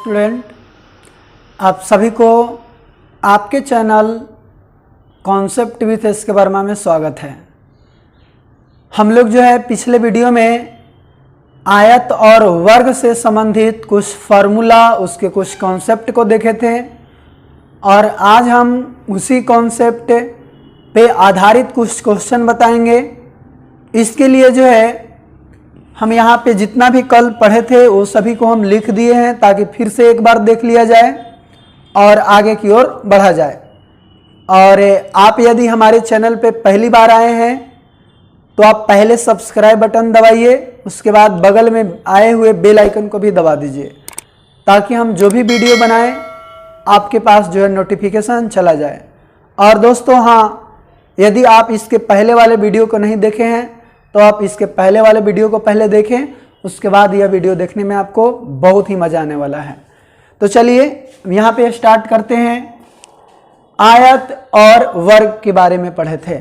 Student, आप सभी को आपके चैनल कॉन्सेप्ट विथ एस के वर्मा में स्वागत है। हम लोग जो है पिछले वीडियो में आयत और वर्ग से संबंधित कुछ फार्मूला, उसके कुछ कॉन्सेप्ट को देखे थे और आज हम उसी कॉन्सेप्ट पे आधारित कुछ क्वेश्चन बताएंगे। इसके लिए जो है हम यहाँ पे जितना भी कल पढ़े थे वो सभी को हम लिख दिए हैं ताकि फिर से एक बार देख लिया जाए और आगे की ओर बढ़ा जाए। और आप यदि हमारे चैनल पे पहली बार आए हैं तो आप पहले सब्सक्राइब बटन दबाइए, उसके बाद बगल में आए हुए बेल आइकन को भी दबा दीजिए ताकि हम जो भी वीडियो बनाएं आपके पास जो है नोटिफिकेशन चला जाए। और दोस्तों हाँ, यदि आप इसके पहले वाले वीडियो को नहीं देखे हैं तो आप इसके पहले वाले वीडियो को पहले देखें, उसके बाद यह वीडियो देखने में आपको बहुत ही मजा आने वाला है। तो चलिए यहाँ पे स्टार्ट करते हैं। आयत और वर्ग के बारे में पढ़े थे।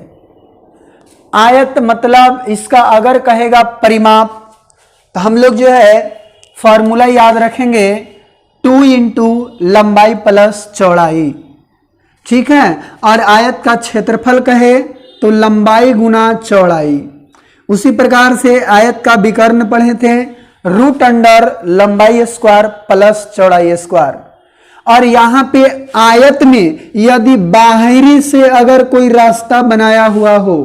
आयत मतलब इसका अगर कहेगा परिमाप तो हम लोग जो है फॉर्मूला याद रखेंगे 2 इंटू लंबाई प्लस चौड़ाई, ठीक है। और आयत का क्षेत्रफल कहे तो लंबाई गुना चौड़ाई। उसी प्रकार से आयत का विकर्ण पढ़े थे रूट अंडर लंबाई स्क्वायर प्लस चौड़ाई स्क्वायर। और यहाँ पे आयत में यदि बाहरी से अगर कोई रास्ता बनाया हुआ हो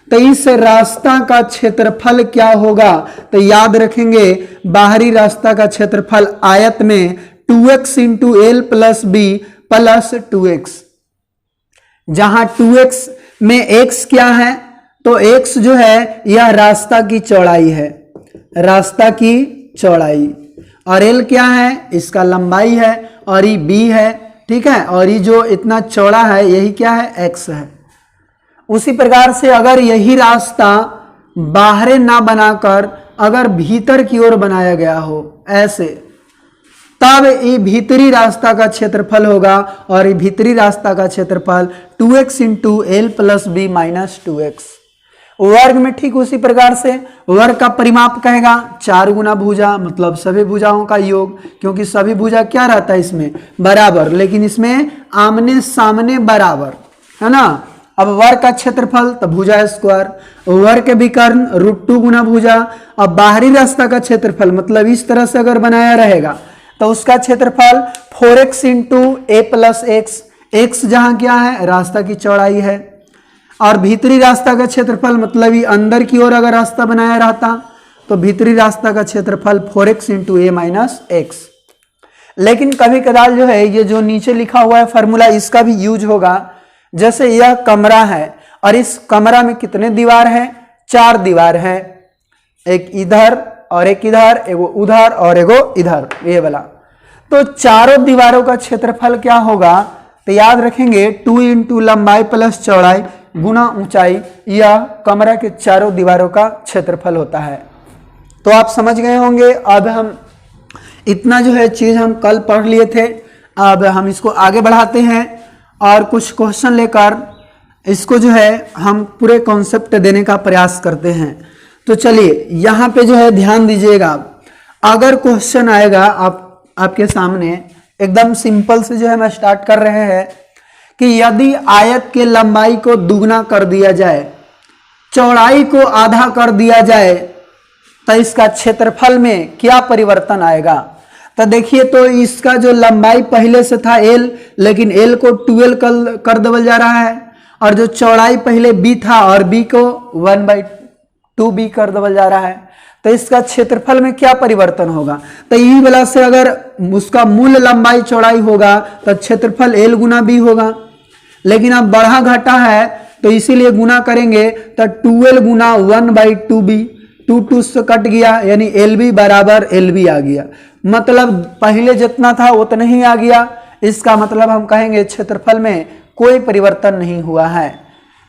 तो इस रास्ता का क्षेत्रफल क्या होगा, तो याद रखेंगे बाहरी रास्ता का क्षेत्रफल आयत में 2x into L plus B plus 2x। जहां 2x में x क्या है तो x जो है यह रास्ता की चौड़ाई है, रास्ता की चौड़ाई। और l क्या है, इसका लंबाई है। और ये b है, ठीक है। और ये जो इतना चौड़ा है यही क्या है, x है। उसी प्रकार से अगर यही रास्ता बाहर ना बनाकर अगर भीतर की ओर बनाया गया हो ऐसे, तब ये भीतरी रास्ता का क्षेत्रफल होगा। और ये भीतरी रास्ता का क्षेत्रफल 2x into L plus B minus 2x। वर्ग में ठीक उसी प्रकार से वर्ग का परिमाप कहेगा 4 गुना भुजा, मतलब सभी भुजाओं का योग, क्योंकि सभी भुजा क्या रहता है इसमें बराबर, लेकिन इसमें आमने सामने बराबर है ना। अब वर्ग का क्षेत्रफल तो भुजा स्क्वायर, वर्ग के विकर्ण √2 गुना भुजा। अब बाहरी रास्ता का क्षेत्रफल मतलब इस तरह से अगर बनाया रहेगा तो उसका क्षेत्रफल 4x इंटू ए प्लस एक्स। एक्स जहां क्या है, रास्ता की चौड़ाई है। और भीतरी रास्ता का क्षेत्रफल मतलब ये अंदर की ओर अगर रास्ता बनाया रहता तो भीतरी रास्ता का क्षेत्रफल 4x इंटू ए माइनस एक्स। लेकिन कभी कदार जो है ये जो नीचे लिखा हुआ है फार्मूला, इसका भी यूज होगा। जैसे यह कमरा है और इस कमरा में कितने दीवार है, 4 दीवार है, एक इधर और एक इधर, एगो उधर और एगो इधर, ये वाला। तो चारों दीवारों का क्षेत्रफल क्या होगा, तो याद रखेंगे 2 इंटू लंबाई प्लस चौड़ाई गुना ऊंचाई, यह कमरा के चारों दीवारों का क्षेत्रफल होता है। तो आप समझ गए होंगे। अब हम इतना जो है चीज हम कल पढ़ लिए थे, अब हम इसको आगे बढ़ाते हैं और कुछ क्वेश्चन लेकर इसको जो है हम पूरे कॉन्सेप्ट देने का प्रयास करते हैं। तो चलिए यहाँ पे जो है ध्यान दीजिएगा। अगर क्वेश्चन आएगा आपके सामने, एकदम सिंपल से जो है मैं स्टार्ट कर रहे हैं कि यदि आयत के लंबाई को दुगना कर दिया जाए, चौड़ाई को आधा कर दिया जाए, तो इसका क्षेत्रफल में क्या परिवर्तन आएगा। तो देखिए, तो इसका जो लंबाई पहले से था l, लेकिन l को 12 कर देवल जा रहा है। और जो चौड़ाई पहले b था और b को 1/2b कर देवल जा रहा है। तो इसका क्षेत्रफल में क्या परिवर्तन होगा, तो यही वाला से अगर उसका मूल लंबाई चौड़ाई होगा तो क्षेत्रफल l गुना b होगा। लेकिन अब बढ़ा घटा है तो इसीलिए गुना करेंगे तो 2l गुना 1/2b, 2 से कट गया, यानी lb बराबर lb आ गया। मतलब पहले जितना था उतना ही आ गया। इसका मतलब हम कहेंगे क्षेत्रफल में कोई परिवर्तन नहीं हुआ है।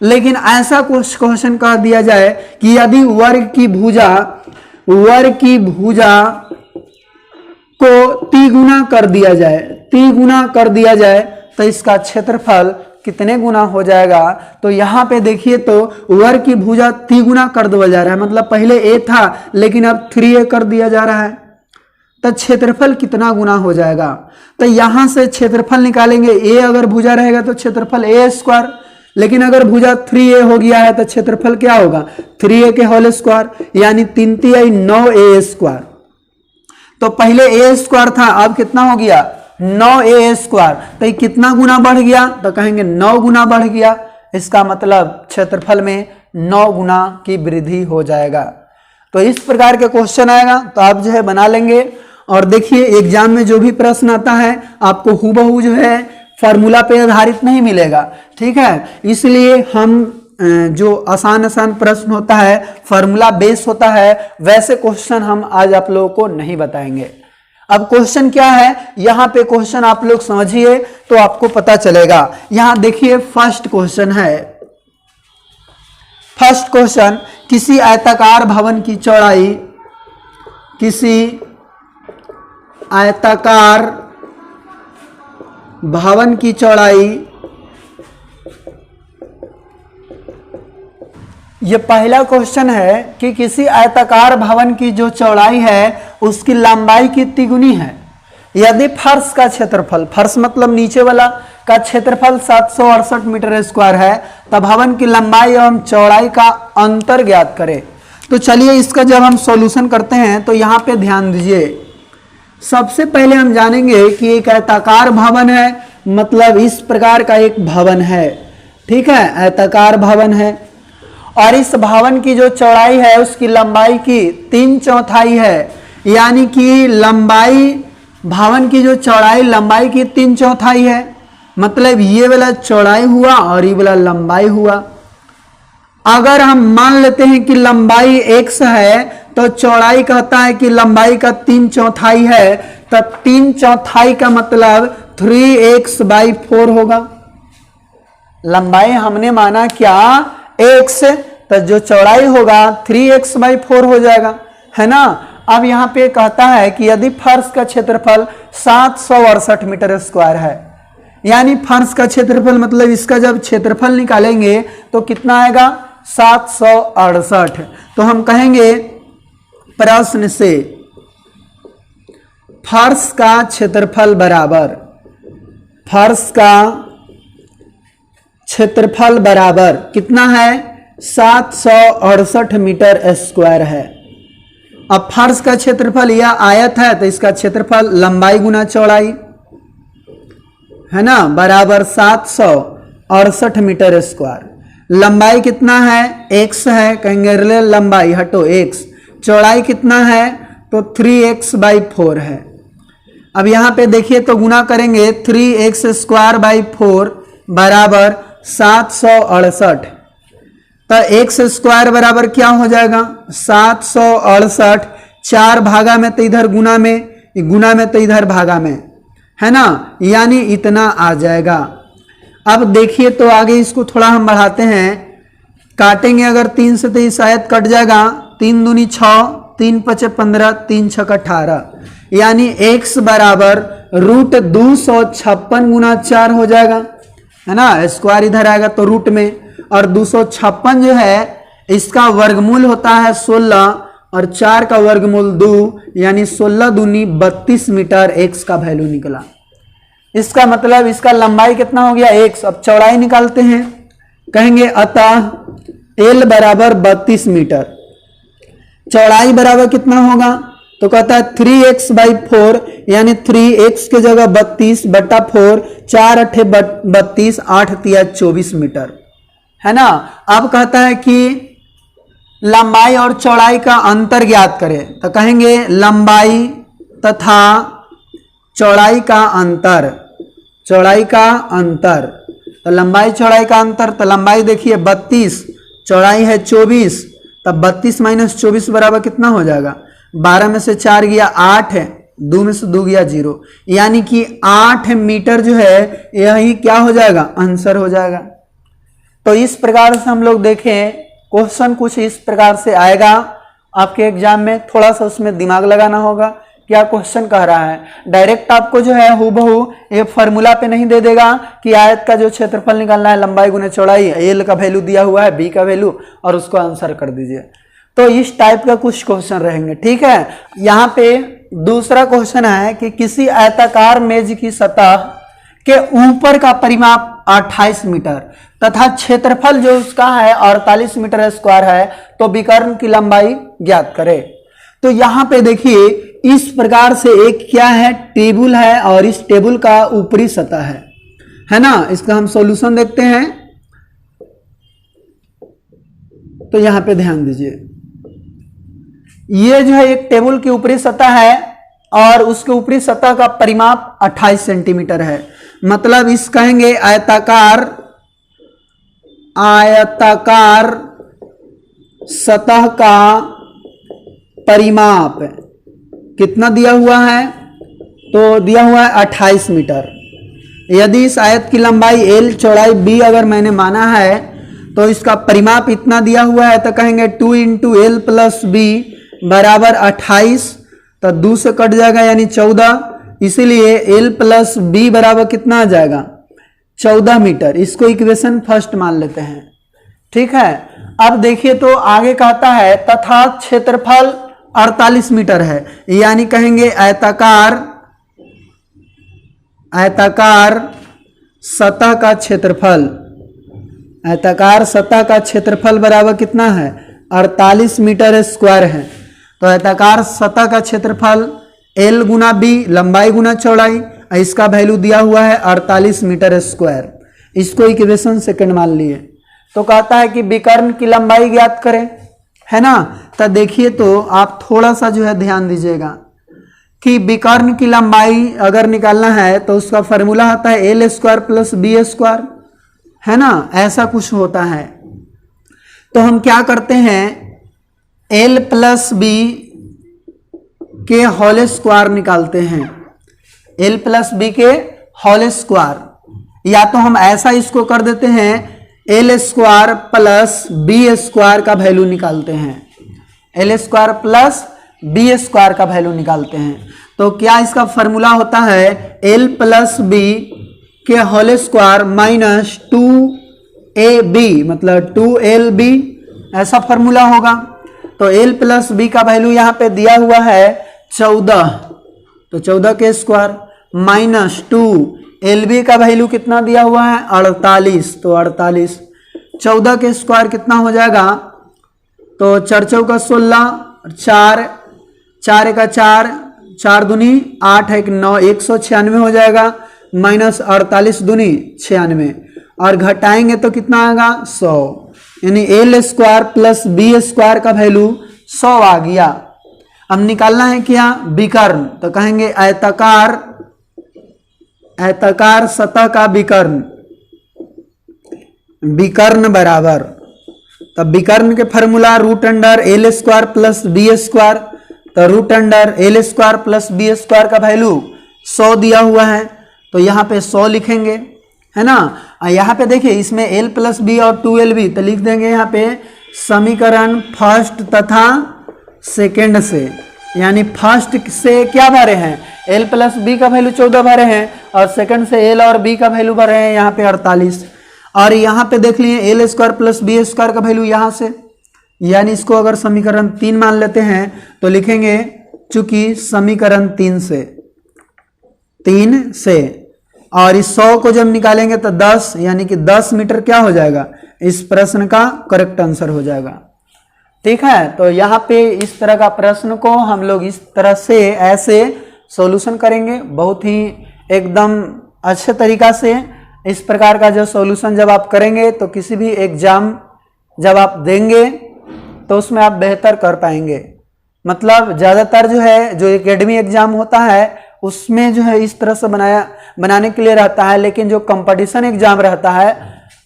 लेकिन ऐसा कुछ क्वेश्चन कर दिया जाए कि यदि वर्ग की भुजा को तिगुना कर दिया जाए, तो इसका क्षेत्रफल कितने गुना हो जाएगा। तो यहाँ पे देखिए, तो वर्ग की भुजा तिगुना कर दिया जा रहा है, मतलब पहले a था लेकिन अब 3a कर दिया जा रहा है। तो क्षेत्रफल कितना गुना हो जाएगा। तो यहां से क्षेत्रफल निकालेंगे, ए अगर भुजा रहेगा तो क्षेत्रफल ए स्क्वायर, लेकिन अगर भुजा 3a हो गया है तो क्षेत्रफल क्या होगा 3a के होल स्क्वायर, यानी 3 3 9a स्क्वायर। तो पहले a स्क्वायर था, अब कितना हो गया 9a स्क्वायर। तो ये कितना गुना बढ़ गया, तो कहेंगे 9 गुना बढ़ गया। इसका मतलब क्षेत्रफल में 9 गुना की वृद्धि हो जाएगा। तो इस प्रकार के क्वेश्चन आएगा तो आप जो है बना लेंगे। और देखिए एग्जाम में जो भी प्रश्न आता है आपको हूबहू जो है फॉर्मूला पे आधारित नहीं मिलेगा, ठीक है। इसलिए हम जो आसान प्रश्न होता है फॉर्मूला बेस होता है, वैसे क्वेश्चन हम आज आप लोगों को नहीं बताएंगे। अब क्वेश्चन क्या है, यहां पे क्वेश्चन आप लोग समझिए तो आपको पता चलेगा। यहां देखिए फर्स्ट क्वेश्चन है। फर्स्ट क्वेश्चन, किसी आयताकार भवन की चौड़ाई, किसी आयताकार भवन की चौड़ाई, ये पहला क्वेश्चन है कि किसी आयताकार भवन की जो चौड़ाई है उसकी लंबाई कितनी गुनी है। यदि फर्श का क्षेत्रफल, फर्श मतलब नीचे वाला का क्षेत्रफल 768 मीटर स्क्वायर है, तब भवन की लंबाई एवं चौड़ाई का अंतर ज्ञात करें। तो चलिए इसका जब हम सॉल्यूशन करते हैं तो यहाँ पे ध्यान दीजिए। सबसे पहले हम जानेंगे कि एक आयताकार भवन है, मतलब इस प्रकार का एक भवन है, ठीक है, आयताकार भवन है। और इस भवन की जो चौड़ाई है उसकी लंबाई की 3/4 है, यानी कि लंबाई, भवन की जो चौड़ाई लंबाई की 3/4 है, मतलब ये वाला चौड़ाई हुआ और ये वाला लंबाई हुआ। अगर हम मान लेते हैं कि लंबाई x है तो चौड़ाई कहता है कि लंबाई का 3/4 है, तो 3/4 का मतलब 3x/4 होगा। लंबाई हमने माना क्या x, तो जो चौड़ाई होगा 3x/4 हो जाएगा, है ना। अब यहाँ पे कहता है कि यदि फर्श का क्षेत्रफल 768 मीटर स्क्वायर है, यानी फर्श का क्षेत्रफल मतलब इसका जब क्षेत्रफल निकालेंगे तो कितना आएगा 768। तो हम कहेंगे प्रश्न से फर्श का क्षेत्रफल बराबर, फर्श का क्षेत्रफल बराबर कितना है 768 मीटर स्क्वायर है। अब फर्श का क्षेत्रफल यह आयत है तो इसका क्षेत्रफल लंबाई गुना चौड़ाई है ना, बराबर 768 मीटर स्क्वायर। लंबाई कितना है x है, कहेंगे रिले लंबाई हटो x, चौड़ाई कितना है तो 3x/4 है। अब यहाँ पे देखिए तो गुना करेंगे 3x²/4 बराबर 768। तो x स्क्वायर बराबर क्या हो जाएगा 768, 4 भागा में तो इधर गुना में, गुना में तो इधर भागा में, है ना, यानी इतना आ जाएगा। अब देखिए तो आगे इसको थोड़ा हम बढ़ाते हैं, काटेंगे अगर 3 से तो इस आयत कट जाएगा, 3 दूनी 6, 3 5 15, 3 6 18, यानी x बराबर √256 गुना 4 हो जाएगा, है ना। स्क्वायर इधर आएगा तो रूट में, और 256 जो है इसका वर्गमूल होता है 16 और 4 का वर्गमूल 2, यानी 16 दूनी 32 मीटर x का वैल्यू निकला। इसका मतलब इसका लंबाई कितना हो गया x। अब चौड़ाई निकालते हैं, कहेंगे अतः l बराबर 32 मीटर, चौड़ाई बराबर कितना होगा तो कहता है 3x/4, यानी 3x के जगह 32/4, 4 8 32, 8 3 24 मीटर, है ना। अब कहता है कि लंबाई और चौड़ाई का अंतर ज्ञात करें, तो कहेंगे लंबाई तथा चौड़ाई का अंतर, चौड़ाई का अंतर, तो लंबाई चौड़ाई का अंतर, तो लंबाई देखिए 32, चौड़ाई है 24, तब 32 - 24 बराबर कितना हो जाएगा 12 में से 4 गया 8 है, 2 में से 2 गया 0, यानी कि 8 मीटर जो है यही क्या हो जाएगा आंसर हो जाएगा। तो इस प्रकार से हम लोग देखें क्वेश्चन कुछ इस प्रकार से आएगा आपके एग्जाम में, थोड़ा सा उसमें दिमाग लगाना होगा क्या क्वेश्चन कह रहा है। डायरेक्ट आपको जो है हूबहू ये फॉर्मूला पे नहीं दे देगा कि आयत का जो क्षेत्रफल निकालना है लंबाई गुना चौड़ाई, एल का वैल्यू दिया हुआ है, बी का वैल्यू, और उसको आंसर कर दीजिए। तो इस टाइप का कुछ क्वेश्चन रहेंगे, ठीक है। यहाँ पे दूसरा क्वेश्चन है कि किसी आयताकार मेज की सतह के ऊपर का परिमाप 28 मीटर तथा क्षेत्रफल जो उसका है 48 मीटर स्क्वायर है, तो विकर्ण की लंबाई ज्ञात करें। तो यहां पे देखिए इस प्रकार से एक क्या है, टेबल है और इस टेबल का ऊपरी सतह है ना। इसका हम सॉल्यूशन देखते हैं। तो यहां पे ध्यान दीजिए, ये जो है एक टेबल की ऊपरी सतह है और उसके ऊपरी सतह का परिमाप 28 सेंटीमीटर है। मतलब इस कहेंगे आयताकार सतह का परिमाप कितना दिया हुआ है, तो दिया हुआ है 28 मीटर। यदि इस आयत की लंबाई l चौड़ाई b अगर मैंने माना है तो इसका परिमाप इतना दिया हुआ है, तो कहेंगे 2 इंटू एल प्लस बी बराबर 28। तो 2 से कट जाएगा यानी 14, इसीलिए l प्लस बी बराबर कितना आ जाएगा 14 मीटर। इसको इक्वेशन फर्स्ट मान लेते हैं। ठीक है, अब देखिए तो आगे कहता है तथा क्षेत्रफल 48 मीटर है, यानी कहेंगे आयताकार सतह का क्षेत्रफल, आयताकार सतह का क्षेत्रफल बराबर कितना है 48 मीटर स्क्वायर है। तो आयताकार सतह का क्षेत्रफल l गुना b लंबाई गुना चौड़ाई, इसका वैल्यू दिया हुआ है 48 मीटर स्क्वायर। इसको इक्वेशन सेकंड मान लिए। तो कहता है कि विकर्ण की लंबाई ज्ञात करें, है ना। तो देखिए तो आप थोड़ा सा जो है ध्यान दीजिएगा कि विकर्ण की लंबाई अगर निकालना है तो उसका फॉर्मूला होता है L square plus B square, है ना, ऐसा कुछ होता है। तो हम क्या करते हैं, एल प्लस बी के होल स्क्वायर निकालते हैं, एल प्लस बी के होल स्क्वायर। या तो हम ऐसा इसको कर देते हैं, L square plus B square का वैल्यू निकालते हैं, L square plus B square का वैल्यू निकालते हैं। तो क्या इसका फॉर्मूला होता है एल प्लस बी के होल स्क्वायर माइनस 2ab मतलब 2lb, ऐसा फॉर्मूला होगा। तो l प्लस बी का वैल्यू यहाँ पे दिया हुआ है 14, तो 14 के स्क्वायर माइनस 2lb का वैल्यू कितना दिया हुआ है 48, तो 48 14 के स्क्वायर कितना हो जाएगा, तो 4 चौका 16, 4 4 का 4, 4 दूनी 8 1 9, 196 हो जाएगा, माइनस 48 दूनी 96 और घटाएंगे तो कितना आएगा 100, यानी L square plus B square का वैल्यू 100 आ गया। अब निकालना है क्या विकर्ण, तो कहेंगे आयताकार सतह का विकर्ण बराबर, तब विकर्ण के formula root under L square plus B square, तो root under L square plus B square का वैल्यू 100 दिया हुआ है, तो यहाँ पे 100 लिखेंगे, है ना। यहाँ पे देखिए इसमें l प्लस बी और 2lb, तो लिख देंगे यहाँ पे समीकरण फर्स्ट तथा सेकेंड से, यानी फर्स्ट से क्या भरे हैं l प्लस बी का वैल्यू 14 भरे हैं और सेकंड से l और b का वैल्यू भरे हैं यहाँ पे 48, और यहाँ पे देख लिए L square plus B square का वैल्यू यहाँ से, यानी इसको अगर समीकरण 3 मान लेते हैं तो लिखेंगे चूंकि समीकरण 3 से और इस 100 को जब निकालेंगे तो 10, यानी कि 10 मीटर क्या हो जाएगा, इस प्रश्न का करेक्ट आंसर हो जाएगा। ठीक है, तो यहाँ पे इस तरह का प्रश्न को हम लोग इस तरह से ऐसे सॉल्यूशन करेंगे, बहुत ही एकदम अच्छे तरीका से। इस प्रकार का जो सॉल्यूशन जब आप करेंगे तो किसी भी एग्जाम जब आप देंगे तो उसमें आप बेहतर कर पाएंगे। मतलब ज़्यादातर जो है जो एकेडमी एग्जाम होता है उसमें जो है इस तरह से बनाने के लिए रहता है, लेकिन जो कंपटीशन एग्जाम रहता है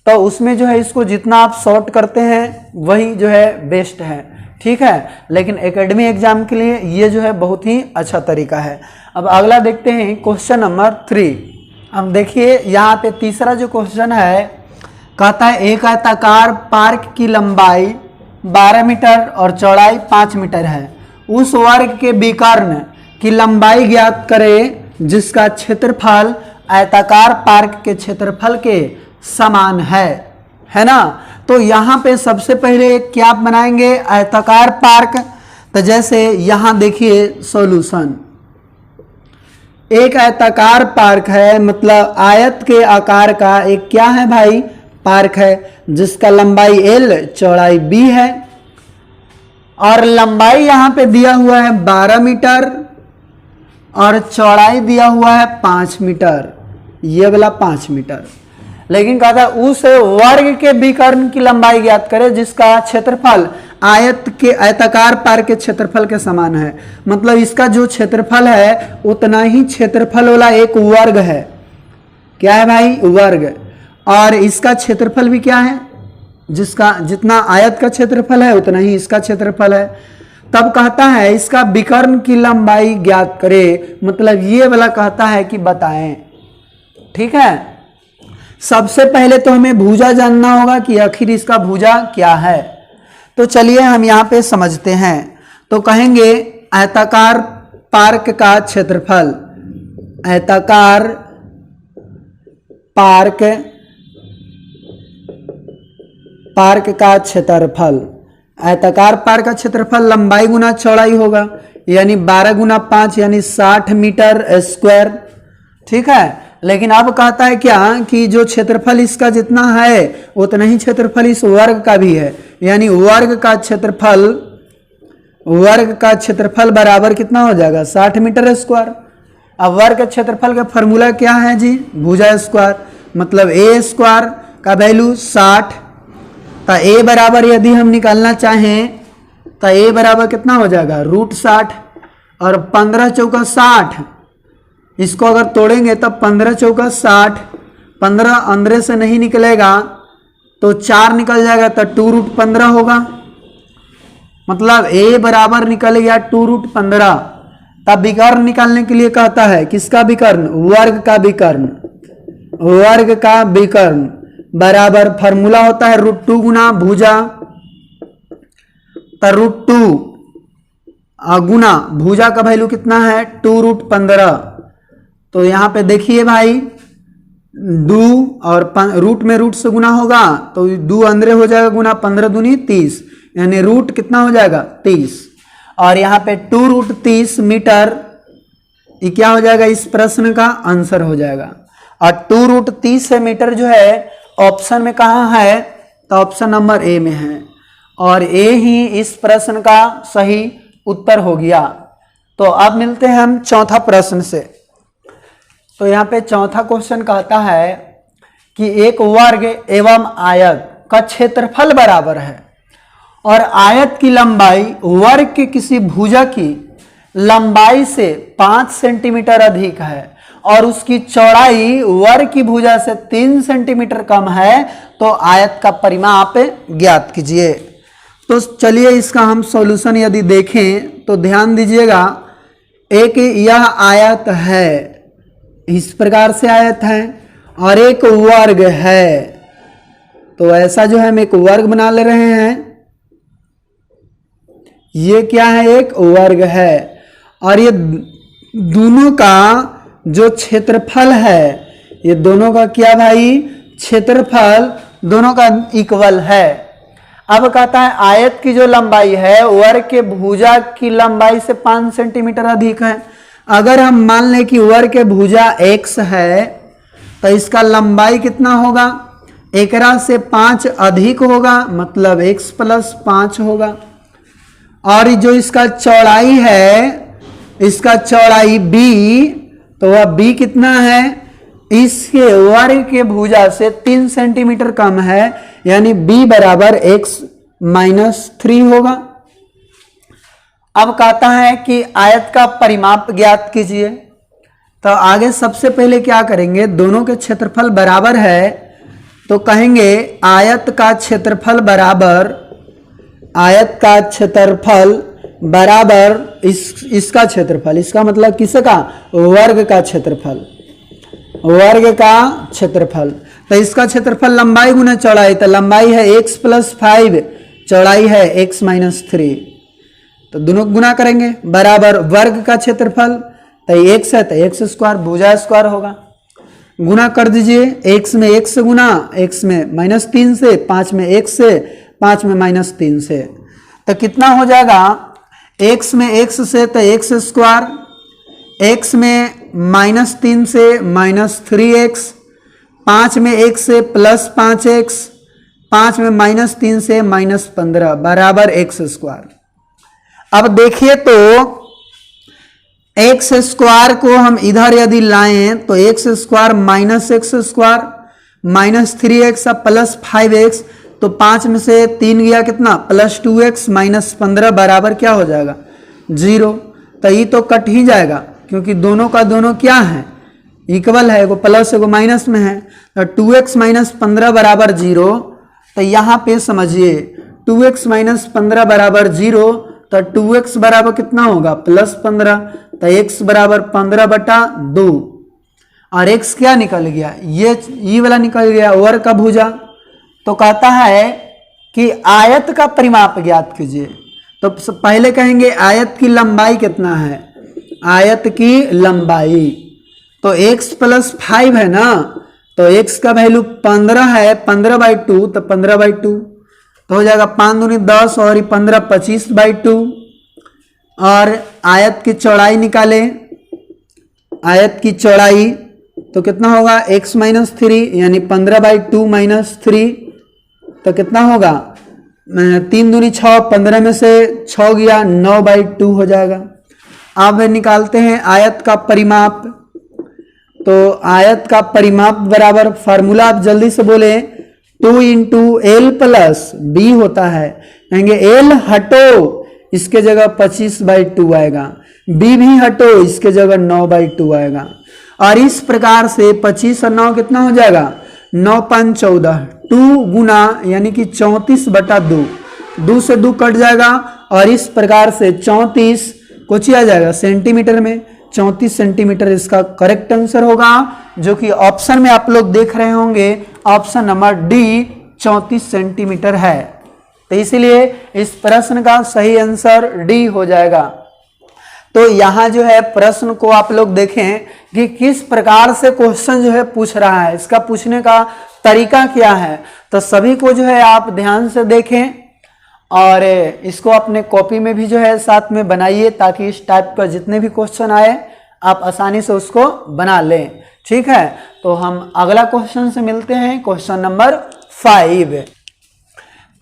तो उसमें जो है इसको जितना आप शॉर्ट करते हैं वही जो है बेस्ट है। ठीक है, लेकिन एकेडमी एग्जाम के लिए ये जो है बहुत ही अच्छा तरीका है। अब अगला देखते हैं क्वेश्चन नंबर 3। अब देखिए यहाँ पे तीसरा जो क्वेश्चन है कहता है एक आयताकार पार्क की लंबाई 12 मीटर और चौड़ाई 5 मीटर है, उस वर्ग के विकर्ण की लंबाई ज्ञात करें जिसका क्षेत्रफल आयताकार पार्क के क्षेत्रफल के समान है ना। तो यहाँ पे सबसे पहले क्या बनाएंगे आयताकार पार्क, तो जैसे यहाँ देखिए सॉल्यूशन, एक आयताकार पार्क है, मतलब आयत के आकार का एक क्या है भाई, पार्क है, जिसका लंबाई L चौड़ाई B है और लंबाई यहां पे दिया हुआ है 12 मीटर और चौड़ाई दिया हुआ है 5 मीटर, ये वाला 5 मीटर। लेकिन कहा था उस वर्ग के विकर्ण की लंबाई ज्ञात करें जिसका क्षेत्रफल आयत के आयताकार पार्क के क्षेत्रफल के समान है। मतलब इसका जो क्षेत्रफल है उतना ही क्षेत्रफल वाला एक वर्ग है। क्या है भाई, वर्ग। और इसका क्षेत्रफल भी क्या है, जिसका जितना आयत का क्षेत्रफल है उतना ही इसका क्षेत्रफल है। तब कहता है इसका विकर्ण की लंबाई ज्ञात करें, मतलब ये वाला कहता है कि बताएं। ठीक है, सबसे पहले तो हमें भुजा जानना होगा कि आखिर इसका भुजा क्या है। तो चलिए हम यहाँ पे समझते हैं। तो कहेंगे आयताकार पार्क का क्षेत्रफल, आयताकार पार्क का क्षेत्रफल, आयताकार पार्क का क्षेत्रफल लंबाई गुना चौड़ाई होगा, यानी 12 गुना 5 यानी 60 मीटर स्क्वायर। ठीक है, लेकिन अब कहता है क्या कि जो क्षेत्रफल इसका जितना है उतना ही क्षेत्रफल इस वर्ग का भी है, यानी वर्ग का क्षेत्रफल बराबर कितना हो जाएगा, 60 मीटर स्क्वायर। अब वर्ग के क्षेत्रफल का फॉर्मूला क्या है जी, भुजा स्क्वायर, मतलब a स्क्वायर का वैल्यू 60। तो a बराबर यदि हम निकालना चाहें तो a बराबर कितना हो जाएगा, √60 और 15 चौका 60। इसको अगर तोड़ेंगे तब 15 चौका 60, 15 अंदर से नहीं निकलेगा तो 4 निकल जाएगा तो 2√15 होगा। मतलब a बराबर निकल गया 2√15। तब विकर्ण निकालने के लिए कहता है किसका विकर्ण, वर्ग का विकर्ण, वर्ग का विकर्ण बराबर फॉर्मूला होता है √2 गुना भुजा, तो √2 गुना भुजा का वैल्यू कितना है 2√15। तो यहाँ पे देखिए भाई 2 और रूट में रूट से गुना होगा तो 2 अंदर हो जाएगा गुना, 15 दूनी 30, यानी रूट कितना हो जाएगा 30। और यहाँ पे 2√30 मीटर, ये क्या हो जाएगा, इस प्रश्न का आंसर हो जाएगा। और 2√30 मीटर जो है ऑप्शन में कहाँ है, तो ऑप्शन नंबर ए में है और ए ही इस प्रश्न का सही उत्तर हो गया। तो अब मिलते हैं हम चौथा प्रश्न से। तो यहाँ पे चौथा क्वेश्चन कहता है कि एक वर्ग एवं आयत का क्षेत्रफल बराबर है और आयत की लंबाई वर्ग के किसी भुजा की लंबाई से 5 सेंटीमीटर अधिक है और उसकी चौड़ाई वर्ग की भुजा से 3 सेंटीमीटर कम है, तो आयत का परिमाप ज्ञात कीजिए। तो चलिए इसका हम सॉल्यूशन यदि देखें तो ध्यान दीजिएगा, एक यह आयत है, इस प्रकार से आयत है और एक वर्ग है। तो ऐसा जो है हम एक वर्ग बना ले रहे हैं, ये क्या है, एक वर्ग है और ये दोनों का जो क्षेत्रफल है, ये दोनों का क्या भाई, क्षेत्रफल दोनों का इक्वल है। अब कहता है आयत की जो लंबाई है वर्ग के भुजा की लंबाई से 5 सेंटीमीटर अधिक है। अगर हम मान लें कि वर्ग के भुजा x है तो इसका लंबाई कितना होगा, एकरा से 5 अधिक होगा, मतलब x + 5 होगा। और जो इसका चौड़ाई है, इसका चौड़ाई b, तो वह b कितना है, इसके वर्ग के भुजा से 3 सेंटीमीटर कम है, यानी b बराबर x - 3 होगा। अब कहता है कि आयत का परिमाप ज्ञात कीजिए। तो आगे सबसे पहले क्या करेंगे, दोनों के क्षेत्रफल बराबर है तो कहेंगे आयत का क्षेत्रफल बराबर, आयत का क्षेत्रफल बराबर इसका क्षेत्रफल, इसका मतलब किसका, वर्ग का क्षेत्रफल, वर्ग का क्षेत्रफल। तो इसका क्षेत्रफल लंबाई गुना चौड़ाई, तो लंबाई है x + 5, चौड़ाई है x - 3, तो दोनों गुना करेंगे बराबर वर्ग का क्षेत्रफल, तो x है तो x स्क्वायर, भुजा स्क्वायर होगा। गुना कर दीजिए, x में x से गुना, x में -3 से, 5 में x से, 5 में -3 से, तो कितना हो जाएगा, x में x से तो x स्क्वायर, x में -3 से -3x, 5 में 1 से +5x, 5 में -3 से -15 बराबर x²। अब देखिए तो x² को हम इधर यदि लाएं तो x² -x² -3x +5x, तो 5 में से 3 गया कितना +2x -15 बराबर क्या हो जाएगा 0। तो ये तो कट ही जाएगा क्योंकि दोनों का दोनों क्या है इक्वल है, एगो प्लस एगो माइनस में है। तो 2x -15 बराबर 0। तो यहाँ पे समझिए 2x -15 बराबर 0, तो 2x बराबर कितना होगा +15, तो x बराबर 15/2 और x क्या निकल गया ये वाला निकल गया वर्ग का भुजा। तो कहता है कि आयत का परिमाप ज्ञात कीजिए। तो पहले कहेंगे आयत की लंबाई कितना है, आयत की लंबाई तो x + 5 है ना, तो x का वैल्यू 15 है, 15/2 तो 15/2 तो हो जाएगा 5 दूनी 10 और 15 25/2। और आयत की चौड़ाई निकाले, आयत की चौड़ाई तो कितना होगा x - 3 यानी 15/2 - 3 तो कितना होगा 3 दूनी 6, 15 में से 6 गया 9/2 हो जाएगा। अब निकालते हैं आयत का परिमाप। तो आयत का परिमाप बराबर फार्मूला आप जल्दी से बोले 2 × L + B होता है। कहेंगे L हटो इसके जगह 25/2 आएगा, B भी हटो इसके जगह 9/2 आएगा। और इस प्रकार से 25 और 9 कितना हो जाएगा 9 × 5 = 14, 2 गुना यानी कि 34/2, 2 से 2 कट जाएगा और इस प्रकार से 34 कुछ आ जाएगा सेंटीमीटर में, 34 सेंटीमीटर इसका करेक्ट आंसर होगा, जो कि ऑप्शन में आप लोग देख रहे होंगे ऑप्शन नंबर डी 34 सेंटीमीटर है। तो इसीलिए इस प्रश्न का सही आंसर डी हो जाएगा। तो यहाँ जो है प्रश्न को आप लोग देखें कि किस प्रकार से क्वेश्चन जो है पूछ रहा है, इसका पूछने का तरीका क्या है। तो सभी को जो है आप ध्यान से देखें और इसको अपने कॉपी में भी जो है साथ में बनाइए, ताकि इस टाइप का जितने भी क्वेश्चन आए आप आसानी से उसको बना लें। ठीक है, तो हम अगला क्वेश्चन से मिलते हैं, क्वेश्चन नंबर 5।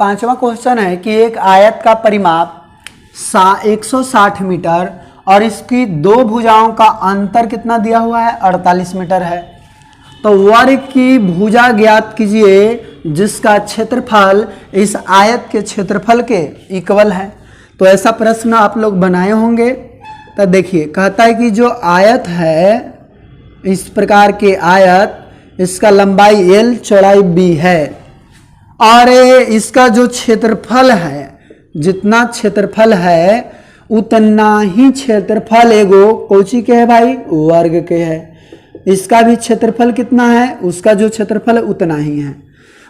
पांचवा क्वेश्चन है कि एक आयत का परिमाप 160 मीटर और इसकी दो भुजाओं का अंतर कितना दिया हुआ है 48 मीटर है। तो वर्ग की भुजा ज्ञात कीजिए जिसका क्षेत्रफल इस आयत के क्षेत्रफल के इक्वल है। तो ऐसा प्रश्न आप लोग बनाए होंगे। तो देखिए कहता है कि जो आयत है इस प्रकार के आयत, इसका लंबाई L चौड़ाई B है और इसका जो क्षेत्रफल है, जितना क्षेत्रफल है उतना ही क्षेत्रफल एगो कोची के है भाई वर्ग के है। इसका भी क्षेत्रफल कितना है, उसका जो क्षेत्रफल है उतना ही है।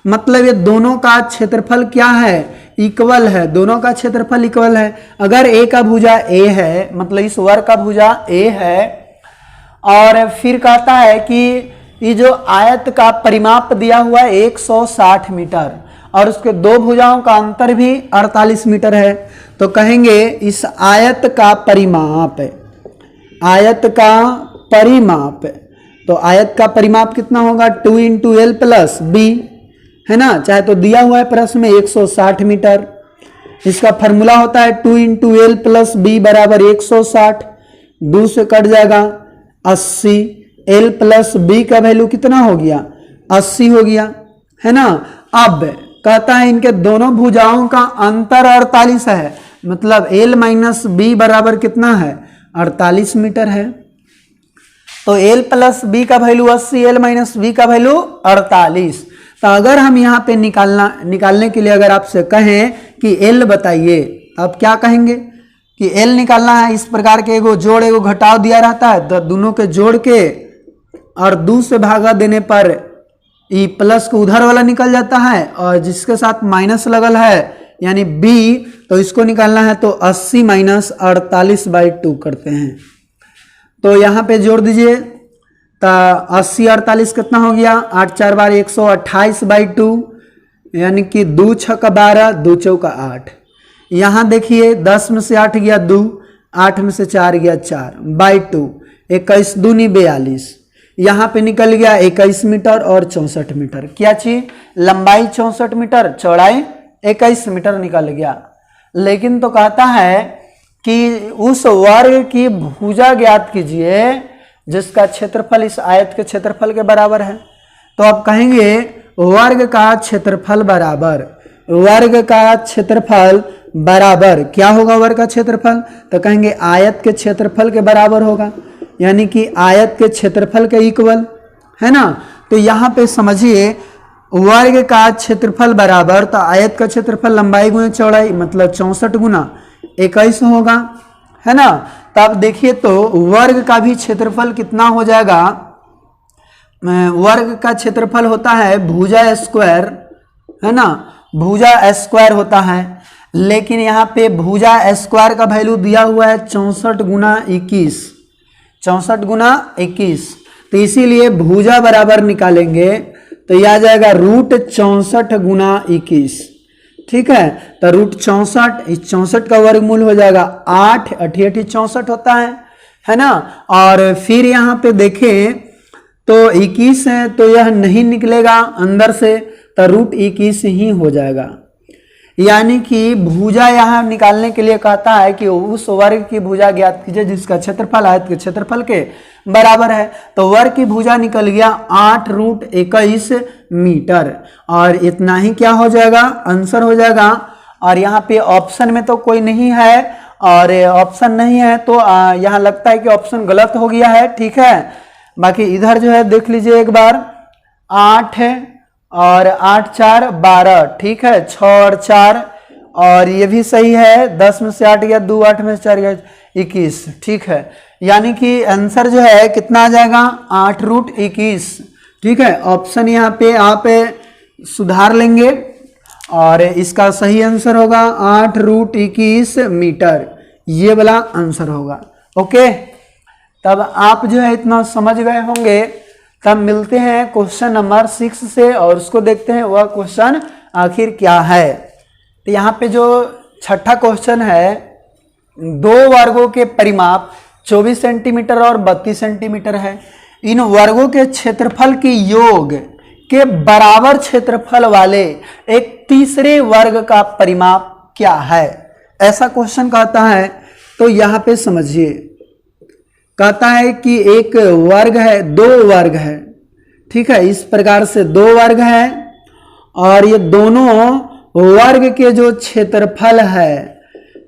मतलब ये दोनों का क्षेत्रफल क्या है इक्वल है, दोनों का क्षेत्रफल इक्वल है। अगर A का भुजा A है, मतलब इस वर्ग का भुजा A है और फिर कहता है कि ये जो आयत का परिमाप दिया हुआ है 160 मीटर और उसके दो भुजाओं का अंतर भी 48 मीटर है। तो कहेंगे इस आयत का परिमाप, आयत का परिमाप, तो आयत का परिमाप कितना होगा 2 × L + B है ना, चाहे तो दिया हुआ है प्रश्न में 160 मीटर। इसका फार्मूला होता है 2 × L + B बराबर 160, 2 से कट जाएगा 80, L + B का वैल्यू कितना हो गया 80 हो गया है ना। अब कहता है इनके दोनों भुजाओं का अंतर 48 है, मतलब L - B बराबर कितना है 48 मीटर है। तो L + B का वैल्यू 80, L - B का वैल्यू 48। तो अगर हम यहाँ पे निकालने के लिए अगर आपसे कहें कि L बताइए, आप क्या कहेंगे कि L निकालना है। इस प्रकार के एगो जोड़ एगो घटाव दिया रहता है, तो दोनों के जोड़ के और 2 से भागा देने पर ई प्लस को उधर वाला निकल जाता है और जिसके साथ माइनस लगल है यानी B, तो इसको निकालना है तो 80 - 48/2 करते हैं। तो यहाँ पे जोड़ दीजिए तो 80 48 कितना हो गया 8 4 12 128/2 यानी कि 2 6 12 2 4 8। यहाँ देखिए 10 में से 8 गया 2, 8 में से 4 गया 4/2 21 दूनी 42, यहाँ पे निकल गया 21 मीटर और 64 मीटर। क्या चीज, लंबाई 64 मीटर, चौड़ाई 21 मीटर निकल गया। लेकिन तो कहता है कि उस वर्ग की भुजा ज्ञात कीजिए जिसका क्षेत्रफल इस आयत के क्षेत्रफल के बराबर है। तो आप कहेंगे वर्ग का क्षेत्रफल बराबर, वर्ग का क्षेत्रफल बराबर क्या होगा, वर्ग का क्षेत्रफल, तो कहेंगे आयत के क्षेत्रफल के बराबर होगा, यानी कि आयत के क्षेत्रफल के इक्वल, है ना। तो यहाँ पे समझिए वर्ग का क्षेत्रफल बराबर, तो आयत का क्षेत्रफल लंबाई गुना चौड़ाई मतलब 64 गुना 21 होगा, है ना। तब देखिए तो वर्ग का भी क्षेत्रफल कितना हो जाएगा, वर्ग का क्षेत्रफल होता है भुजा स्क्वायर, है ना, भुजा स्क्वायर होता है। लेकिन यहाँ पे भुजा स्क्वायर का वैल्यू दिया हुआ है 64 गुना 21, 64 गुना 21, तो इसीलिए भुजा बराबर निकालेंगे तो यह आ जाएगा √64 गुना 21, ठीक है। तो √64, इस 64 का वर्गमूल हो जाएगा 8, 8 64 होता है ना। और फिर यहाँ पे देखें तो 21 है तो यह नहीं निकलेगा अंदर से, तो √21 ही हो जाएगा। यानी कि भुजा यहाँ निकालने के लिए कहता है कि उस वर्ग की भुजा ज्ञात कीजिए जिसका क्षेत्रफल आयत के क्षेत्रफल के बराबर है। तो वर्ग की भुजा निकल गया 8√21 मीटर, और इतना ही क्या हो जाएगा, आंसर हो जाएगा। और यहाँ पे ऑप्शन में तो कोई नहीं है, और ऑप्शन नहीं है तो यहाँ लगता है कि ऑप्शन गलत हो गया है, ठीक है। बाकी इधर जो है देख लीजिए एक बार, 8 है और 8 4 12, ठीक है, 6 और 4, और ये भी सही है, 10 में से 8 गया 2, 8 में से 4 गया 21, ठीक है। यानी कि आंसर जो है कितना आ जाएगा, 8√21, ठीक है। ऑप्शन यहाँ पे आप सुधार लेंगे और इसका सही आंसर होगा 8√21 मीटर, ये वाला आंसर होगा। ओके, तब आप जो है इतना समझ गए होंगे। तब मिलते हैं क्वेश्चन नंबर 6 से और उसको देखते हैं वह क्वेश्चन आखिर क्या है। तो यहाँ पे जो छठा क्वेश्चन है, दो वर्गों के परिमाप 24 सेंटीमीटर और 32 सेंटीमीटर है। इन वर्गों के क्षेत्रफल की योग के बराबर क्षेत्रफल वाले एक तीसरे वर्ग का परिमाप क्या है, ऐसा क्वेश्चन कहता है। तो यहाँ पे समझिए, कहता है कि एक वर्ग है, दो वर्ग है, ठीक है। इस प्रकार से दो वर्ग है और ये दोनों वर्ग के जो क्षेत्रफल है,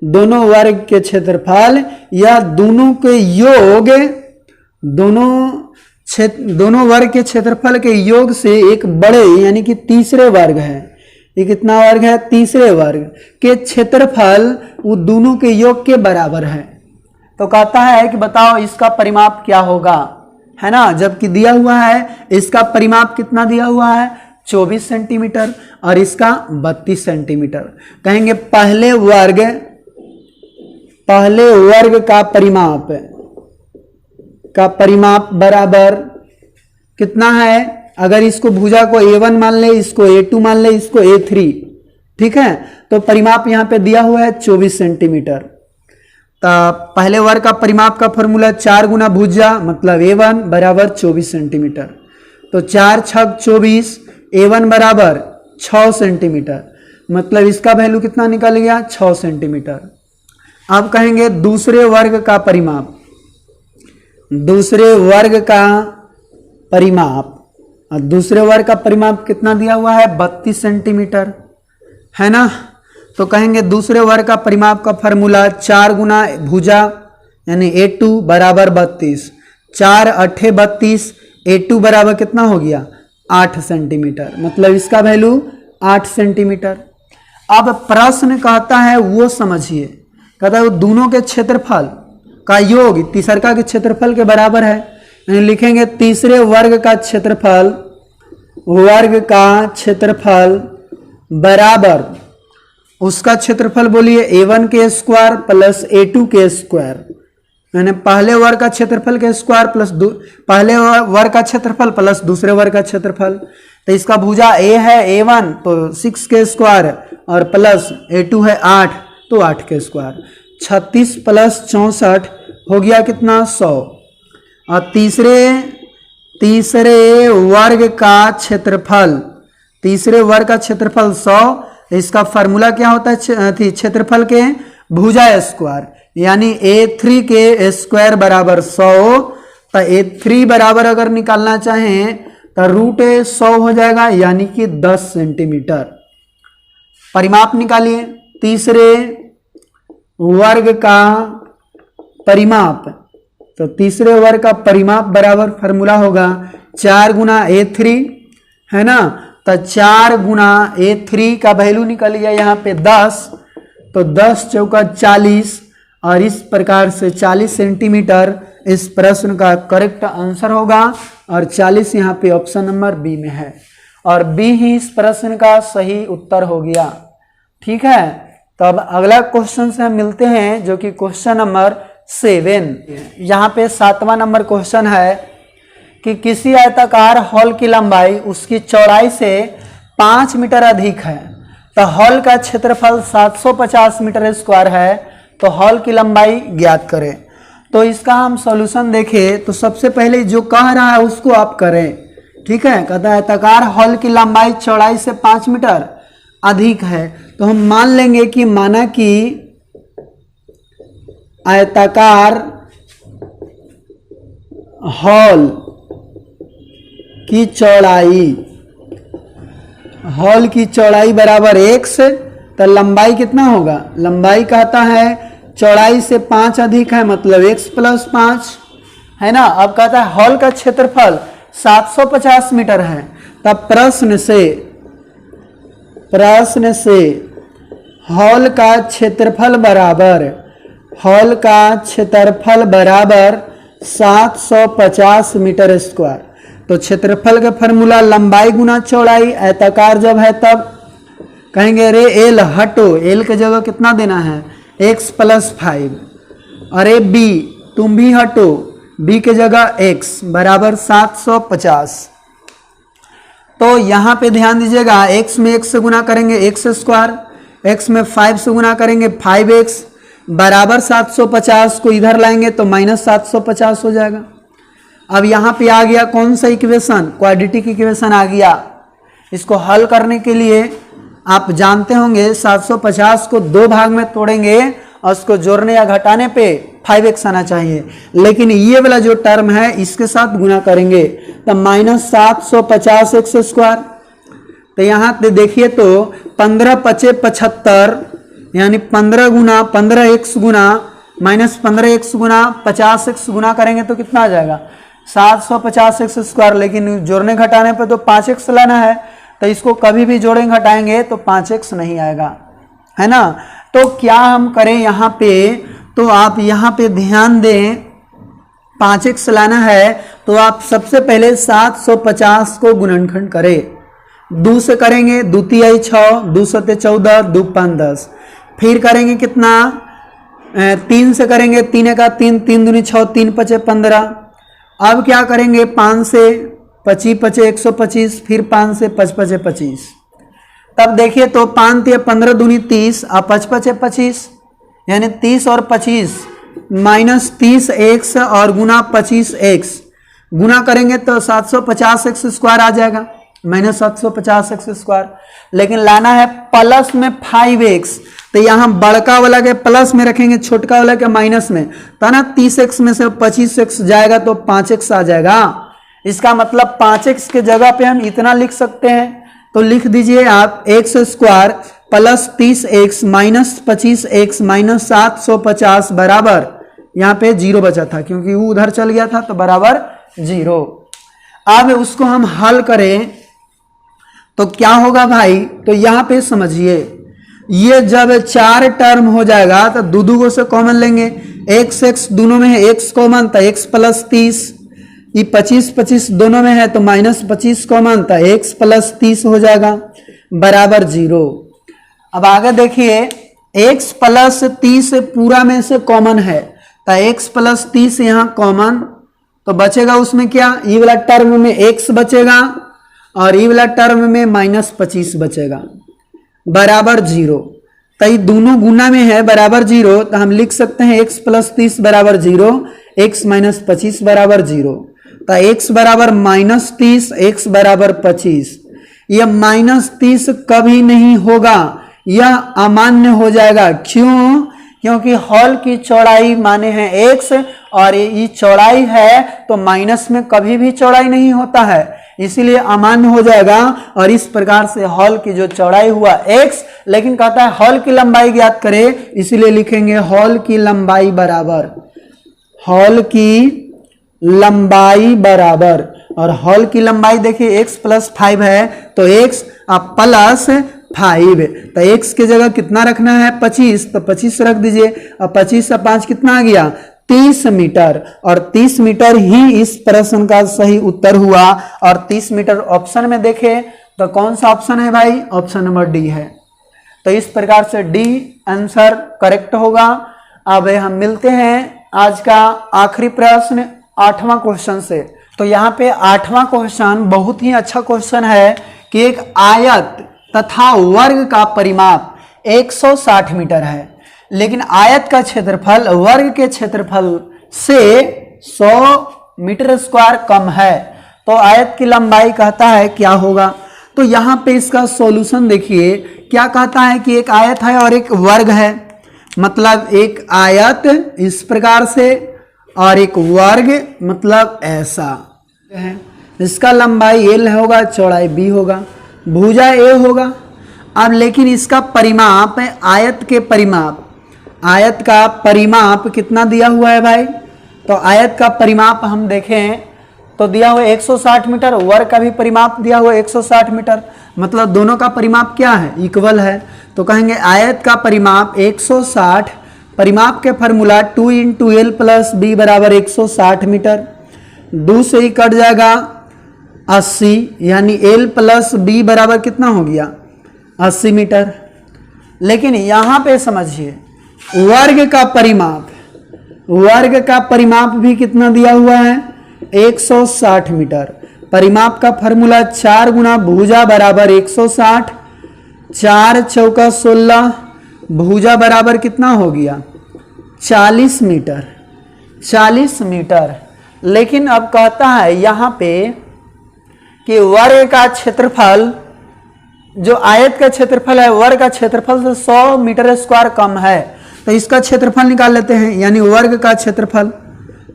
दोनों वर्ग के क्षेत्रफल या दोनों के योग, दोनों वर्ग के क्षेत्रफल के योग से एक बड़े यानी कि तीसरे वर्ग है। ये कितना वर्ग है, तीसरे वर्ग के क्षेत्रफल वो दोनों के योग के बराबर है। तो कहता है कि बताओ इसका परिमाप क्या होगा, है ना। जबकि दिया हुआ है इसका परिमाप कितना दिया हुआ है, 24 सेंटीमीटर और इसका 32 सेंटीमीटर। कहेंगे पहले वर्ग का परिमाप बराबर कितना है। अगर इसको भुजा को A1 मान ले, इसको A2 मान ले, इसको A3, ठीक है। तो परिमाप यहाँ पे दिया हुआ है 24 सेंटीमीटर। तो पहले वर्ग का परिमाप का फॉर्मूला 4 गुना भुजा मतलब A1 बराबर 24 सेंटीमीटर। तो 4 छक 24, A1 बराबर 6 सेंटीमीटर, मतलब इसका वैल्यू कितना निकल गया, 6 सेंटीमीटर। अब कहेंगे दूसरे वर्ग का परिमाप, दूसरे वर्ग का परिमाप, और दूसरे वर्ग का परिमाप कितना दिया हुआ है, 32 सेंटीमीटर, है ना। तो कहेंगे दूसरे वर्ग का परिमाप का फॉर्मूला 4 गुना भुजा यानी A2 बराबर 32, 4 8 32, A2 बराबर कितना हो गया, 8 सेंटीमीटर, मतलब इसका वैल्यू 8 सेंटीमीटर। अब प्रश्न कहता है वो समझिए, कहता है वो दोनों के क्षेत्रफल का योग तीसरका के क्षेत्रफल के बराबर है। यानी लिखेंगे तीसरे वर्ग का क्षेत्रफल बराबर उसका क्षेत्रफल बोलिए A1 के स्क्वायर प्लस A2 के स्क्वायर, यानी पहले वर्ग का क्षेत्रफल के स्क्वायर प्लस पहले वर्ग का क्षेत्रफल प्लस दूसरे वर्ग का क्षेत्रफल। तो इसका भुजा A है A1 तो 6 के स्क्वायर और प्लस A2 है 8 तो 8 के स्क्वायर, 36 प्लस 64 हो गया कितना, 100। और तीसरे वर्ग का क्षेत्रफल, तीसरे वर्ग का क्षेत्रफल 100। इसका फार्मूला क्या होता है क्षेत्रफल के? भुजा स्क्वायर, यानी A3 के स्क्वायर बराबर 100। तो A3 बराबर अगर निकालना चाहें तो रूट 100 हो जाएगा, यानी कि 10 सेंटीमीटर। परिमाप निकालिए, तीसरे वर्ग का परिमाप। तो तीसरे वर्ग का परिमाप बराबर फार्मूला होगा 4 गुना A3, है ना। तो 4 गुना A3 का वैल्यू निकल गया यहाँ पे 10, तो 10 चौका 40, और इस प्रकार से 40 सेंटीमीटर इस प्रश्न का करेक्ट आंसर होगा। और 40 यहाँ पे ऑप्शन नंबर बी में है, और बी ही इस प्रश्न का सही उत्तर हो गया। ठीक है, तो अब अगला क्वेश्चन से हम मिलते हैं, जो कि क्वेश्चन नंबर 7। यहाँ पे 7वां नंबर क्वेश्चन है कि किसी आयताकार हॉल की लंबाई उसकी चौड़ाई से 5 मीटर अधिक है। तो हॉल का क्षेत्रफल 750 मीटर स्क्वायर है, तो हॉल की लंबाई ज्ञात करें। तो इसका हम सॉल्यूशन देखें तो सबसे पहले जो कह रहा है उसको आप करें। ठीक है, कहता है आयताकार हॉल की लंबाई चौड़ाई से 5 मीटर अधिक है। तो हम मान लेंगे कि माना कि आयताकार हॉल की चौड़ाई बराबर x, तो लंबाई कितना होगा? लंबाई कहता है चौड़ाई से 5 अधिक है, मतलब x प्लस 5, है ना। अब कहता है हॉल का क्षेत्रफल 750 मीटर है। तब प्रश्न से हॉल का क्षेत्रफल बराबर 750 मीटर स्क्वायर। तो क्षेत्रफल का फॉर्मूला लंबाई गुना चौड़ाई, आयताकार जब है तब कहेंगे अरे एल हटो, एल के जगह कितना देना है? x plus 5। अरे बी तुम भी हटो, बी के जगह x बराबर 750। तो यहाँ पे ध्यान दीजिएगा, x में x से गुना करेंगे x स्क्वायर, x में 5 से गुना करेंगे 5x बराबर 750 को इधर लाएंगे तो माइनस 750 हो जाएगा। अब यहाँ पे आ गया कौन सा इक्वेशन? क्वाड्रेटिक इक्वेशन आ गया। इसको हल करने के लिए आप जानते होंगे 750 को 2 भाग में तोड़ेंगे और उसको जोड़ने या घटाने पे 5x आना चाहिए, लेकिन ये वाला जो टर्म है इसके साथ गुना करेंगे तो माइनस 750x स्क्वायर। तो यहाँ पे देखिए तो 15 पचे 75, यानी 15x गुना माइनस 15x गुना 50x गुना करेंगे तो कितना आ जाएगा? 750x square. लेकिन जोड़ने घटाने पे तो 5x लाना है, तो इसको कभी भी जोड़ेंगे घटाएंगे तो 5x नहीं आएगा, है ना। तो क्या हम करें यहाँ पे? तो आप यहाँ पे ध्यान दें, 5x लाना है तो आप सबसे पहले 750 को गुणनखंड करें। 2 से करेंगे 2 तिहाई 6, 2 सते 14, 2 5 10। फिर करेंगे कितना? 3 से करेंगे 3 का 3, 3 दूनी 6, 3 पचे 15। अब क्या करेंगे? 5 से 25 पचे 125, फिर 5 से 5 पचे 25। तब देखिए तो 5 तिया 15 दूनी 30 और 5 पचे 25, यानी 30 और 25 माइनस 30x और गुना 25x गुना करेंगे तो 750x स्क्वायर आ जाएगा, माइनस 750x स्क्वायर। लेकिन लाना है प्लस में 5x, तो यहाँ बड़का वाला के प्लस में रखेंगे, छोटका वाला के माइनस में, तो ना 30x में से 25x जाएगा तो 5x आ जाएगा। इसका मतलब 5x के जगह पे हम इतना लिख सकते हैं, तो लिख दीजिए आप x square plus 30x minus 25x minus 750 बराबर, यहाँ पे 0 बचा था क्योंकि वो उधर चल गया था तो बराबर 0। अब उसको हम हल करें तो क्या होगा भाई? तो यहाँ पे समझिए, ये जब 4 टर्म हो जाएगा तो दो से कॉमन लेंगे, x दोनों में है x कॉमन तो x प्लस 30, ये 25 दोनों में है तो माइनस 25 कॉमन तो x प्लस 30 हो जाएगा बराबर 0। अब आगे देखिए, x प्लस 30 पूरा में से कॉमन है तो x प्लस 30 यहाँ कॉमन, तो बचेगा उसमें क्या? ये वाला टर्म में x बचेगा और ये वाला टर्म में माइनस 25 बचेगा बराबर 0। तो ये दोनों गुना में है बराबर 0, तो हम लिख सकते हैं x प्लस 30 बराबर 0, x माइनस 25 बराबर 0। तो x बराबर -30, x बराबर 25। यह -30 कभी नहीं होगा, यह अमान्य हो जाएगा। क्यों? क्योंकि हॉल की चौड़ाई माने हैं x और ये चौड़ाई है, तो माइनस में कभी भी चौड़ाई नहीं होता है, इसीलिए अमान्य हो जाएगा। और इस प्रकार से हॉल की जो चौड़ाई हुआ x, लेकिन कहता है हॉल की लंबाई ज्ञात करें, इसीलिए लिखेंगे हॉल की लंबाई बराबर, हॉल की लंबाई बराबर, और हॉल की लंबाई देखिए x + 5 है, तो x प्लस 5, तो x की जगह कितना रखना है 25, तो 25 रख दीजिए। अब 25 से 5 कितना आ गया 30 मीटर, और 30 मीटर ही इस प्रश्न का सही उत्तर हुआ। और 30 मीटर ऑप्शन में देखें तो कौन सा ऑप्शन है भाई? ऑप्शन नंबर डी है। तो इस प्रकार से डी आंसर करेक्ट होगा। अब हम मिलते हैं आज का आखिरी प्रश्न 8वां क्वेश्चन से। तो यहाँ पे 8वां क्वेश्चन बहुत ही अच्छा क्वेश्चन है कि एक आयत तथा वर्ग का परिमाप 160 मीटर है, लेकिन आयत का क्षेत्रफल वर्ग के क्षेत्रफल से 100 मीटर स्क्वायर कम है, तो आयत की लंबाई कहता है क्या होगा। तो यहाँ पे इसका सॉल्यूशन देखिए, क्या कहता है कि एक आयत है और एक वर्ग है, मतलब एक आयत इस प्रकार से और एक वर्ग मतलब ऐसा है। इसका लंबाई l होगा, चौड़ाई b होगा, भुजा a होगा। अब लेकिन इसका परिमाप, आयत के परिमाप, आयत का परिमाप कितना दिया हुआ है भाई? तो आयत का परिमाप हम देखें तो दिया हुआ 160 मीटर, वर्ग का भी परिमाप दिया हुआ 160 मीटर, मतलब दोनों का परिमाप क्या है? इक्वल है। तो कहेंगे आयत का परिमाप 160, परिमाप के फार्मूला 2 × l + b बराबर 160 मीटर, 2 से ही कट जाएगा 80, यानी l + b बराबर कितना हो गया 80 मीटर। लेकिन यहाँ पे समझिए वर्ग का परिमाप, वर्ग का परिमाप भी कितना दिया हुआ है 160 मीटर। परिमाप का फार्मूला 4 गुना भुजा बराबर 160, 4 चौका 16, भुजा बराबर कितना हो गया 40 मीटर, 40 मीटर। लेकिन अब कहता है यहाँ पे कि वर्ग का क्षेत्रफल, जो आयत का क्षेत्रफल है वर्ग का क्षेत्रफल से 100 मीटर स्क्वायर कम है, तो इसका क्षेत्रफल निकाल लेते हैं, यानी वर्ग का क्षेत्रफल।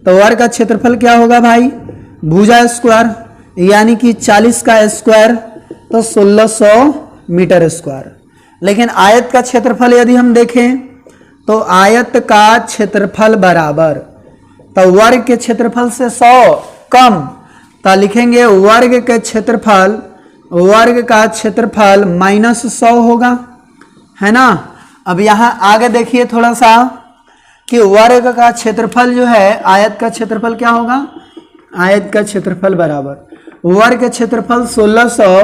तो वर्ग का क्षेत्रफल क्या होगा भाई? भुजा स्क्वायर, यानी कि 40 का स्क्वायर, तो 1600 मीटर स्क्वायर। लेकिन आयत का क्षेत्रफल यदि हम देखें तो आयत का क्षेत्रफल बराबर, तो वर्ग के क्षेत्रफल से 100 कम, तो लिखेंगे वर्ग के क्षेत्रफल, वर्ग का क्षेत्रफल -100 होगा, है ना। अब यहाँ आगे देखिए थोड़ा सा कि वर्ग का क्षेत्रफल जो है, आयत का क्षेत्रफल क्या होगा? आयत का क्षेत्रफल बराबर वर्ग का क्षेत्रफल 1600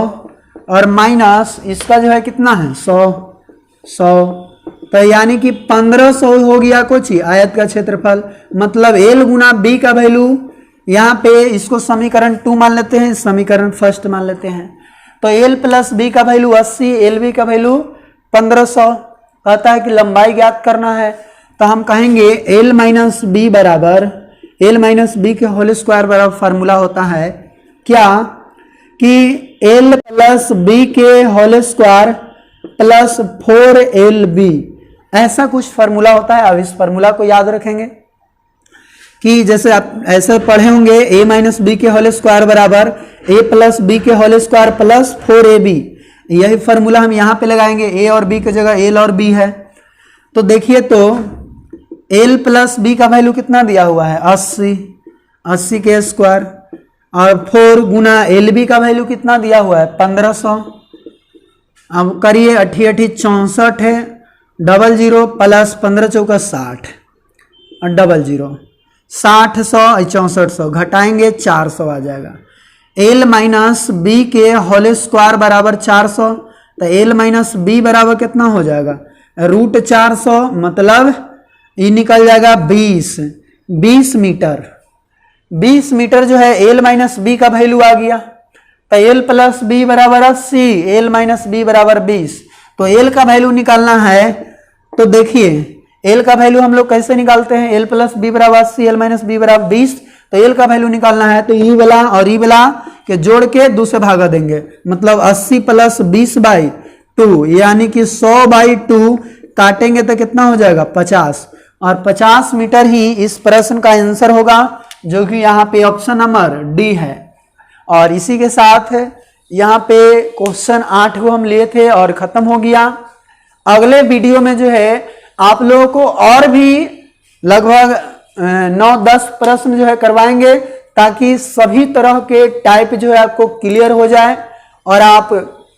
और माइनस इसका जो है कितना है 100, तो यानी कि 1500 हो गया कुछ आयत का क्षेत्रफल। मतलब l गुना b का वैल्यू, यहाँ पे इसको समीकरण 2 मान लेते हैं, समीकरण फर्स्ट मान लेते हैं। तो l + b का वैल्यू 80, lb का वैल्यू 1500। कहता है कि लंबाई ज्ञात करना है, तो हम कहेंगे l - b बराबर, l - b के होल स्क्वायर बराबर फार्मूला होता है क्या कि l + b के होल स्क्वायर प्लस 4lb, ऐसा कुछ फार्मूला होता है। अब इस फार्मूला को याद रखेंगे कि जैसे आप ऐसे पढ़े होंगे a - b के होल स्क्वायर बराबर a + b के होल स्क्वायर प्लस 4ab, यही फार्मूला हम यहाँ पे लगाएंगे। a और b की जगह l और b है, तो देखिए तो l + b का वैल्यू कितना दिया हुआ है 80, 80 के स्क्वायर, और 4 गुना lb का वैल्यू कितना दिया हुआ है 1500। अब करिए 8 8 64 है, 00 प्लस 15 चौका 60 और 00, 60 100 6400 घटाएंगे 400 आ जाएगा। l - b के होल स्क्वायर बराबर 400, तो l - b बराबर कितना हो जाएगा √400, मतलब ये निकल जाएगा 20 मीटर। 20 मीटर जो है l - b का वैल्यू आ गया, तो l + b बराबर 80, l - b बराबर 20। तो l का वैल्यू निकालना है, तो देखिए एल का वैल्यू हम लोग कैसे निकालते हैं, एल प्लस बी बराबर 80, एल माइनस बी बराबर 20। तो एल का वैल्यू निकालना है तो ई वाला और ई वाला के जोड़ के 2 से भागा देंगे, मतलब 80 प्लस 20/2 यानी कि 100/2 काटेंगे तो कितना हो जाएगा 50, और 50 मीटर ही इस प्रश्न का आंसर होगा, जो कि यहाँ पे ऑप्शन नंबर डी है। और इसी के साथ यहाँ पे क्वेश्चन 8 को हम लिए थे और खत्म हो गया। अगले वीडियो में जो है आप लोगों को और भी लगभग 9-10 प्रश्न जो है करवाएंगे, ताकि सभी तरह के टाइप जो है आपको क्लियर हो जाए और आप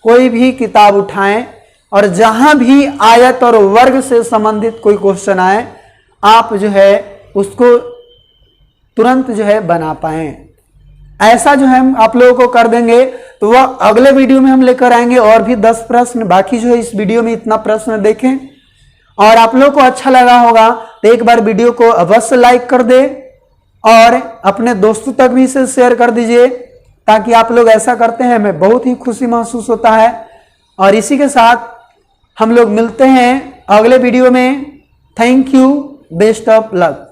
कोई भी किताब उठाएं और जहां भी आयत और वर्ग से संबंधित कोई क्वेश्चन आए आप जो है उसको तुरंत जो है बना पाएं। ऐसा जो है हम आप लोगों को कर देंगे, तो वह अगले वीडियो में हम लेकर आएंगे और भी 10 प्रश्न। बाकी जो है इस वीडियो में इतना प्रश्न देखें, और आप लोगों को अच्छा लगा होगा तो एक बार वीडियो को अवश्य लाइक कर दे और अपने दोस्तों तक भी इसे शेयर कर दीजिए, ताकि आप लोग ऐसा करते हैं हमें बहुत ही खुशी महसूस होता है। और इसी के साथ हम लोग मिलते हैं अगले वीडियो में। Thank you, best of luck.